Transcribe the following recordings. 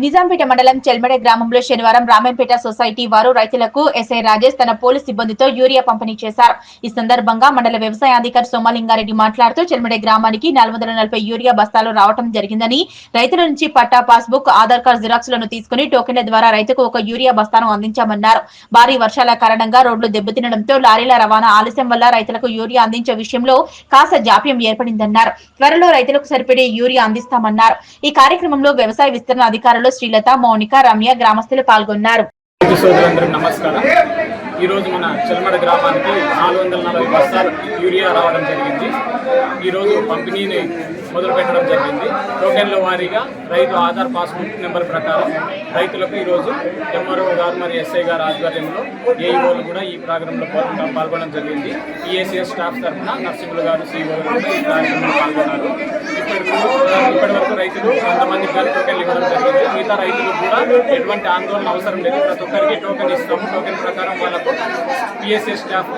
నిజాంపేట మండలం చెల్మెడ గ్రామంలో శనివారం రామేంపేట సొసైటీ వారు రైతులకు ఎస్ఐ రాజేష్ తన పోలీస్ సిబ్బందితో యూరియా పంపిణీ చేశారు. ఈ సందర్భంగా మండల వ్యవసాయ అధికారి సోమలింగారెడ్డి మాట్లాడుతూ చెల్మెడ గ్రామానికి 440 యూరియా బస్తాలు రావడం జరిగిందని, రైతుల నుంచి పట్టా పాస్బుక్, ఆధార్ కార్డు జిరాక్స్లను తీసుకుని టోకెన్ల ద్వారా రైతుకు ఒక యూరియా బస్తాను అందించామన్నారు. భారీ వర్షాల కారణంగా రోడ్లు దెబ్బతినడంతో లారీల రవాణా ఆలస్యం వల్ల రైతులకు యూరియా అందించే విషయంలో కాస్త జాప్యం ఏర్పడిందన్నారు. త్వరలో రైతులకు సరిపడే యూరియా అందిస్తామన్నారు. ఈ కార్యక్రమంలో వ్యవసాయ విస్తరణ అధికారులు శ్రీలత, మౌనిక, రమ్య గ్రామస్తులు పాల్గొన్నారు. నమస్కారం. ఈరోజు మన చెల్మడ గ్రామానికి 440 బస్తాలు యూరియా రావడం జరిగింది. ఈరోజు పంపిణీని మొదలు పెట్టడం జరిగింది. టోకెన్ల వారీగా రైతు ఆధార్ పాస్బుక్ నెంబర్ ప్రకారం రైతులకు ఈరోజు ఎంఆర్ఓ గారు మరియు ఎస్ఐ గారు ఆధ్వర్యంలో ఏఈఓలు కూడా ఈ ప్రోగ్రాంలో పాల్గొనడం జరిగింది. ఈఏసీఎస్ స్టాఫ్ తరఫున నర్సింహులు గారు, సిఇఓలు కూడా ఈ కార్యక్రమంలో పాల్గొన్నారు. ఇప్పటి వరకు రైతులు 100 మందికి టోకెన్లు ఇవ్వడం జరిగింది. మిగతా రైతులకు కూడా ఎటువంటి ఆందోళన అవసరం లేదు. ప్రతి ఒక్కరికి టోకెన్ ఇస్తాము. టోకెన్ ప్రకారం వాళ్ళకు పిఎస్ఎస్ స్టాఫ్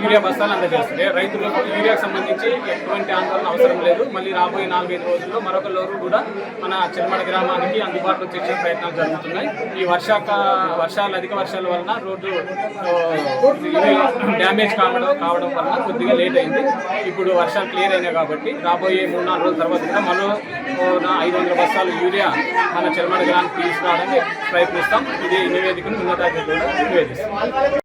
యూరియా బస్తాలు అందజేస్తుంది. రైతులకు యూరియాకు సంబంధించి ఎటువంటి ఆందోళన అవసరం లేదు. మళ్ళీ రాబోయే 4-5 రోజుల్లో మరొక లోరు కూడా మన చెల్మడ గ్రామానికి అందుబాటులో తెచ్చే ప్రయత్నాలు జరుగుతున్నాయి. ఈ అధిక వర్షాల వలన రోడ్డు డ్యామేజ్ కావడం వలన కొద్దిగా లేట్ అయింది. ఇప్పుడు వర్షాలు క్లియర్ అయినాయి కాబట్టి రాబోయే 3-4 రోజుల తర్వాత కూడా మరో 500 బస్తాలు యూరియా మన చెల్మడ గ్రామానికి తీసుకురావడానికి ప్రయత్నిస్తాం. ఇది నివేదికను ఉన్నతాధికారులు కూడా నివేదిస్తాం.